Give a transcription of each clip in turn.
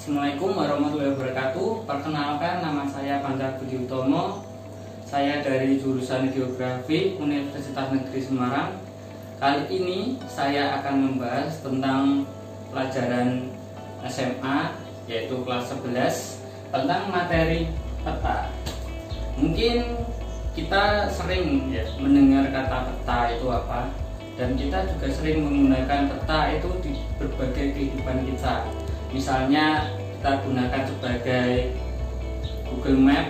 Assalamualaikum warahmatullahi wabarakatuh. Perkenalkan, nama saya Pancar Budi Utomo. Saya dari jurusan Geografi Universitas Negeri Semarang. Kali ini saya akan membahas tentang pelajaran SMA, yaitu kelas 11, tentang materi peta. Mungkin kita sering mendengar kata peta itu apa, dan kita juga sering menggunakan peta itu di berbagai kehidupan kita. Misalnya kita gunakan sebagai Google Map.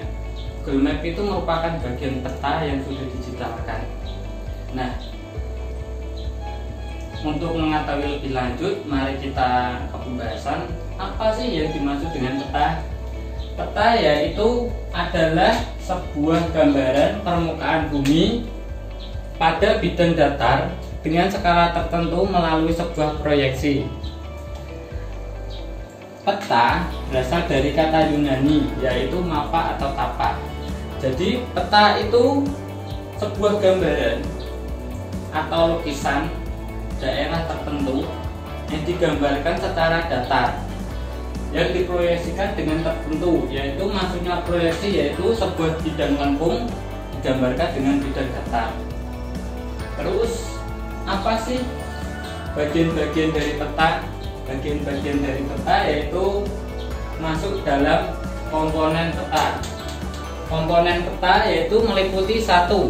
Google Map itu merupakan bagian peta yang sudah digitalkan. Nah, untuk mengetahui lebih lanjut, mari kita ke pembahasan. Apa sih yang dimaksud dengan peta? Peta yaitu adalah sebuah gambaran permukaan bumi pada bidang datar dengan skala tertentu melalui sebuah proyeksi. Peta berasal dari kata Yunani, yaitu mapa atau tapak. Jadi peta itu sebuah gambaran atau lukisan daerah tertentu yang digambarkan secara datar, yang diproyeksikan dengan tertentu, yaitu maksudnya proyeksi yaitu sebuah bidang lengkung digambarkan dengan bidang datar. Terus apa sih bagian-bagian dari peta? Bagian-bagian dari peta yaitu masuk dalam komponen peta. Komponen peta yaitu meliputi satu,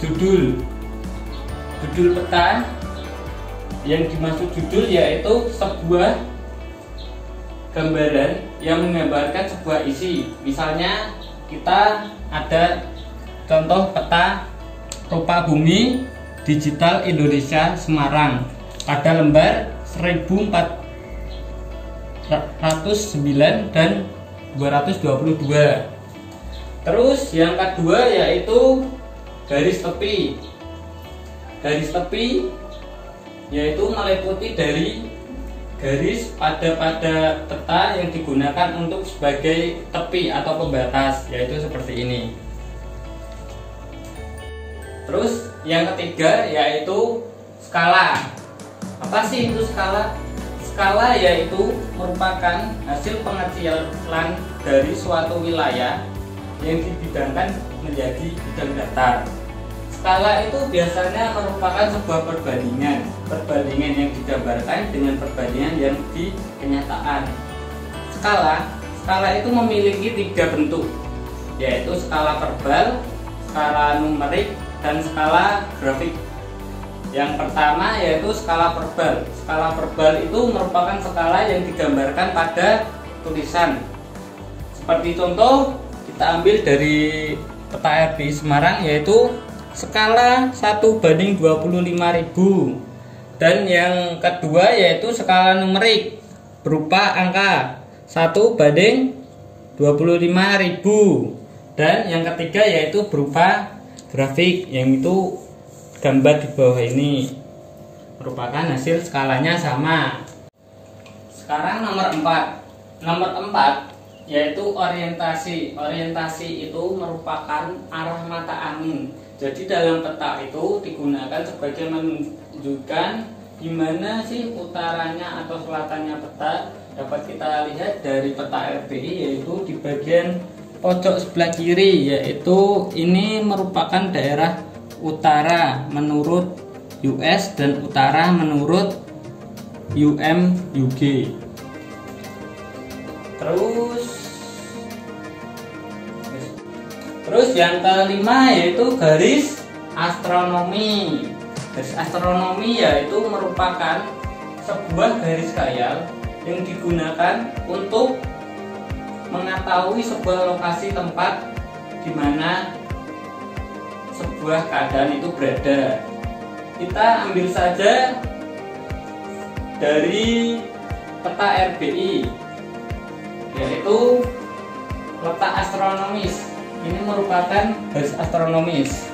judul peta. Yang dimaksud judul yaitu sebuah gambaran yang menggambarkan sebuah isi. Misalnya kita ada contoh peta rupa bumi digital Indonesia Semarang pada lembar 1409 dan 222. Terus yang kedua yaitu garis tepi. Garis tepi yaitu meliputi dari garis pada peta yang digunakan untuk sebagai tepi atau pembatas, yaitu seperti ini. Terus yang ketiga yaitu skala. Apa sih itu skala? Skala yaitu merupakan hasil pengecilan dari suatu wilayah yang dibidangkan menjadi bidang datar. Skala itu biasanya merupakan sebuah perbandingan yang digambarkan dengan perbandingan yang di kenyataan. Skala itu memiliki 3 bentuk, yaitu skala verbal, skala numerik, dan skala grafik. Yang pertama yaitu skala verbal. Skala verbal itu merupakan skala yang digambarkan pada tulisan. Seperti contoh, kita ambil dari peta RPI Semarang yaitu skala 1:25.000. Dan yang kedua yaitu skala numerik berupa angka 1:25.000. Dan yang ketiga yaitu berupa grafik, yang itu gambar di bawah ini merupakan hasil skalanya sama. Sekarang nomor 4 yaitu orientasi. Orientasi itu merupakan arah mata angin. Jadi dalam peta itu digunakan sebagai menunjukkan di mana sih utaranya atau selatannya peta. Dapat kita lihat dari peta RPI yaitu di bagian pojok sebelah kiri, yaitu ini merupakan daerah utara menurut US dan utara menurut UMUG. Terus yang kelima yaitu garis astronomi. Garis astronomi yaitu merupakan sebuah garis khayal yang digunakan untuk mengetahui sebuah lokasi tempat di mana sebuah keadaan itu berada. Kita ambil saja dari peta RBI, yaitu letak astronomis. Ini merupakan garis astronomis.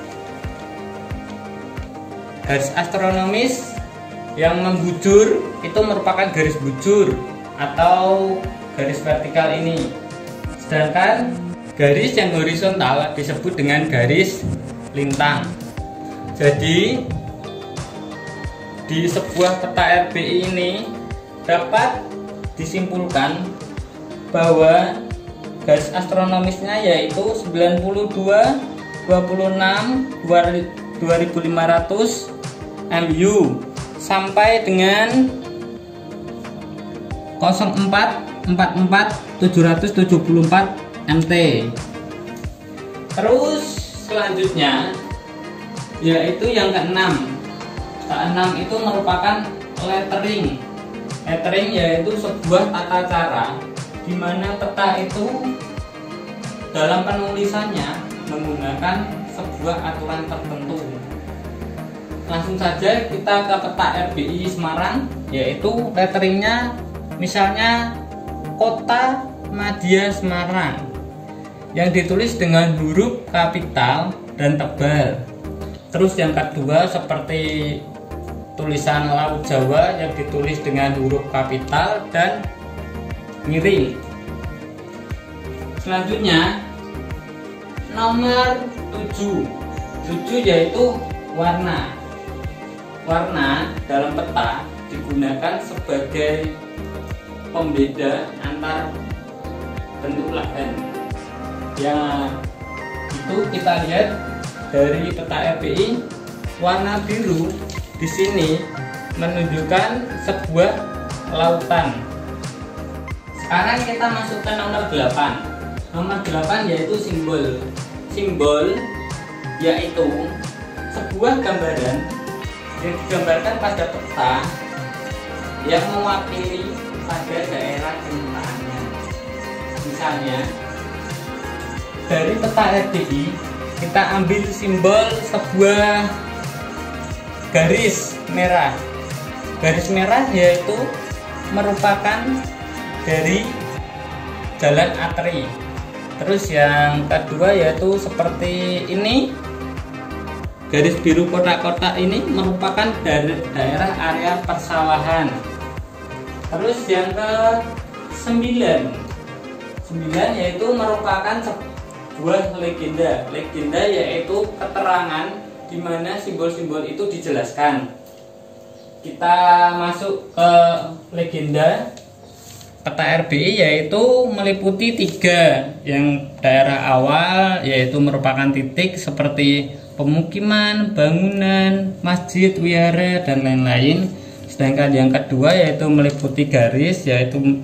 Garis astronomis yang membujur itu merupakan garis bujur atau garis vertikal ini. Sedangkan garis yang horizontal disebut dengan garis lintang. Jadi di sebuah peta RBI ini dapat disimpulkan bahwa garis astronomisnya yaitu 92, 26, 2500 MU sampai dengan 04, 44, 774 MT. Terus selanjutnya yaitu yang keenam. Keenam itu merupakan lettering. Lettering yaitu sebuah tata cara di mana peta itu dalam penulisannya menggunakan sebuah aturan tertentu. Langsung saja kita ke peta RBI Semarang, yaitu letteringnya misalnya Kota Madya Semarang yang ditulis dengan huruf kapital dan tebal. Terus yang kedua seperti tulisan Laut Jawa yang ditulis dengan huruf kapital dan miring. Selanjutnya nomor 7 yaitu warna. Warna dalam peta digunakan sebagai pembeda antar bentuk lahan. Ya, itu kita lihat dari peta RBI, warna biru di sini menunjukkan sebuah lautan. Sekarang kita masuk ke nomor 8. Nomor 8 yaitu simbol. Simbol yaitu sebuah gambaran yang digambarkan pada peta yang mewakili pada daerah penyertaannya. Misalnya dari peta RBI kita ambil simbol sebuah garis merah. Garis merah yaitu merupakan dari jalan arteri. Terus yang kedua yaitu seperti ini, garis biru kotak-kotak ini merupakan dari daerah area persawahan. Terus yang ke 9 yaitu merupakan sebuah legenda. Legenda yaitu keterangan di mana simbol-simbol itu dijelaskan. Kita masuk ke legenda peta RBI yaitu meliputi 3. Yang daerah awal yaitu merupakan titik seperti pemukiman, bangunan, masjid, wihara dan lain-lain. Sedangkan yang kedua yaitu meliputi garis yaitu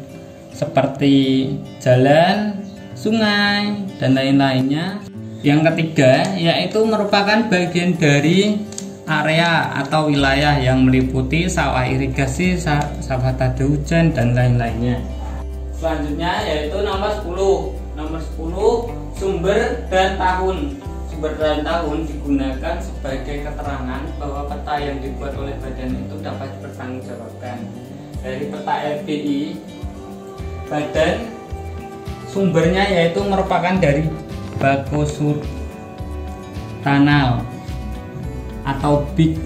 seperti jalan, sungai dan lain-lainnya. Yang ketiga yaitu merupakan bagian dari area atau wilayah yang meliputi sawah irigasi, sawah tada hujan dan lain-lainnya. Selanjutnya yaitu nomor 10. Nomor 10 sumber dan tahun. Sumber dan tahun digunakan sebagai keterangan bahwa peta yang dibuat oleh badan itu dapat dipertanggungjawabkan. Dari peta RBI, badan sumbernya yaitu merupakan dari Bako Surtanal atau BIK,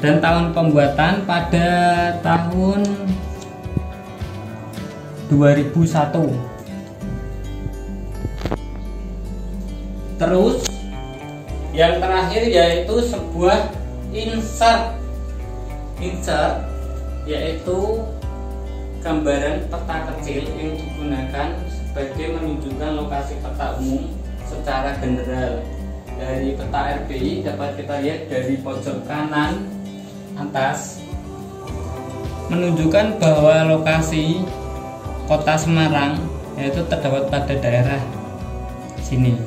dan tahun pembuatan pada tahun 2001. Terus yang terakhir yaitu sebuah insert. Insert yaitu gambaran peta kecil yang digunakan sebagai menunjukkan lokasi peta umum secara general. Dari peta RBI dapat kita lihat dari pojok kanan atas menunjukkan bahwa lokasi kota Semarang yaitu terdapat pada daerah sini.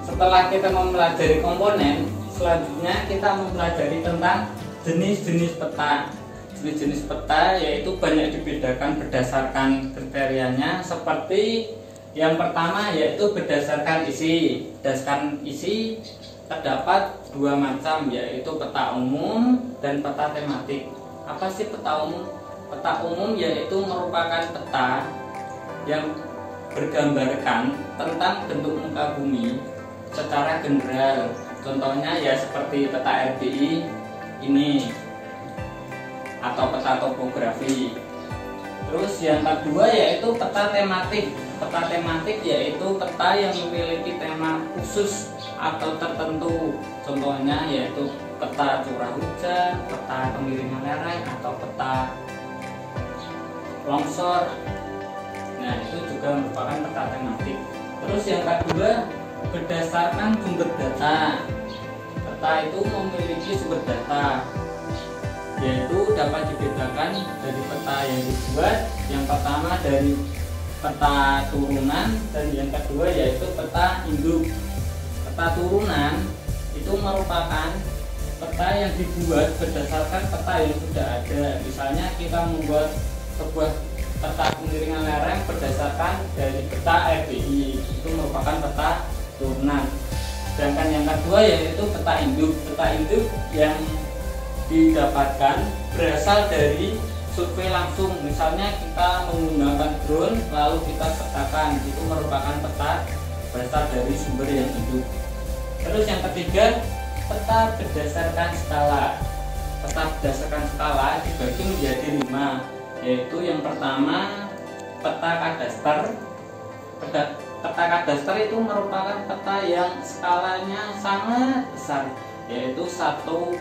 Setelah kita mempelajari komponen, selanjutnya kita mempelajari tentang jenis-jenis peta. Jenis-jenis peta yaitu banyak dibedakan berdasarkan kriterianya, seperti yang pertama yaitu berdasarkan isi. Berdasarkan isi terdapat 2 macam, yaitu peta umum dan peta tematik. Apa sih peta umum? Peta umum yaitu merupakan peta yang bergambarkan tentang bentuk muka bumi secara general. Contohnya ya seperti peta RBI ini atau peta topografi. Terus yang kedua yaitu peta tematik. Peta tematik yaitu peta yang memiliki tema khusus atau tertentu. Contohnya yaitu peta curah hujan, peta kemiringan lereng, atau peta longsor. Nah, itu juga merupakan peta tematik. Terus yang kedua, berdasarkan sumber data. Peta itu memiliki sumber data, yaitu dapat dibedakan dari peta yang dibuat. Yang pertama dari peta turunan, dan yang kedua yaitu peta induk. Peta turunan itu merupakan peta yang dibuat berdasarkan peta yang sudah ada. Misalnya kita membuat sebuah peta kemiringan lereng berdasarkan dari peta RBI, itu merupakan peta turunan. Sedangkan yang kedua yaitu peta induk. Peta induk yang didapatkan berasal dari survei langsung. Misalnya kita menggunakan drone lalu kita petakan, itu merupakan peta berasal dari sumber yang induk. Terus yang ketiga, peta berdasarkan skala. Peta berdasarkan skala dibagi menjadi 5, yaitu yang pertama peta kadaster. Peta kadaster itu merupakan peta yang skalanya sangat besar, yaitu 1:100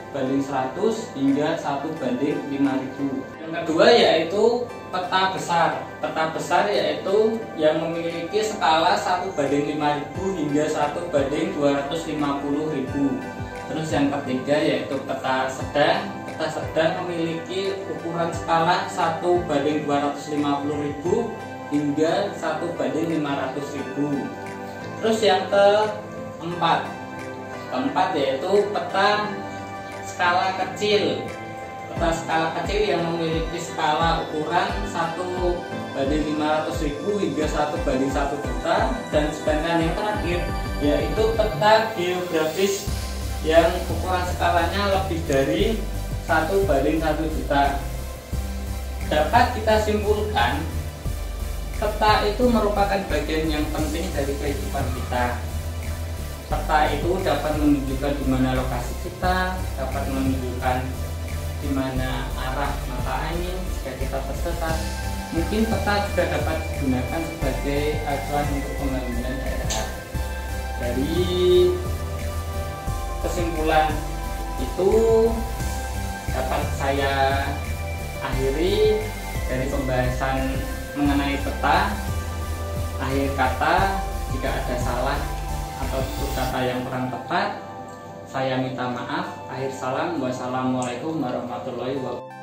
hingga 1:5000. Yang kedua yaitu peta besar. Peta besar yaitu yang memiliki skala 1:5000 hingga 1:250.000. Terus yang ketiga yaitu peta sedang. Peta sedang memiliki ukuran skala 1:250.000 hingga 1:500.000. Terus yang keempat yaitu peta skala kecil. Peta skala kecil yang memiliki skala ukuran 1:500.000 hingga 1:1 juta. Dan sedangkan yang terakhir yaitu peta geografis yang ukuran skalanya lebih dari 1:1 juta. Dapat kita simpulkan, peta itu merupakan bagian yang penting dari kehidupan kita. Peta itu dapat menunjukkan di mana lokasi kita, dapat menunjukkan di mana arah mata angin jika kita tersesat. Mungkin peta juga dapat digunakan sebagai acuan untuk pembangunan daerah. Dari kesimpulan itu dapat saya akhiri dari pembahasan mengenai peta. Akhir kata, jika ada salah atau tutur kata yang kurang tepat, saya minta maaf. Akhir salam, wassalamualaikum warahmatullahi wabarakatuh.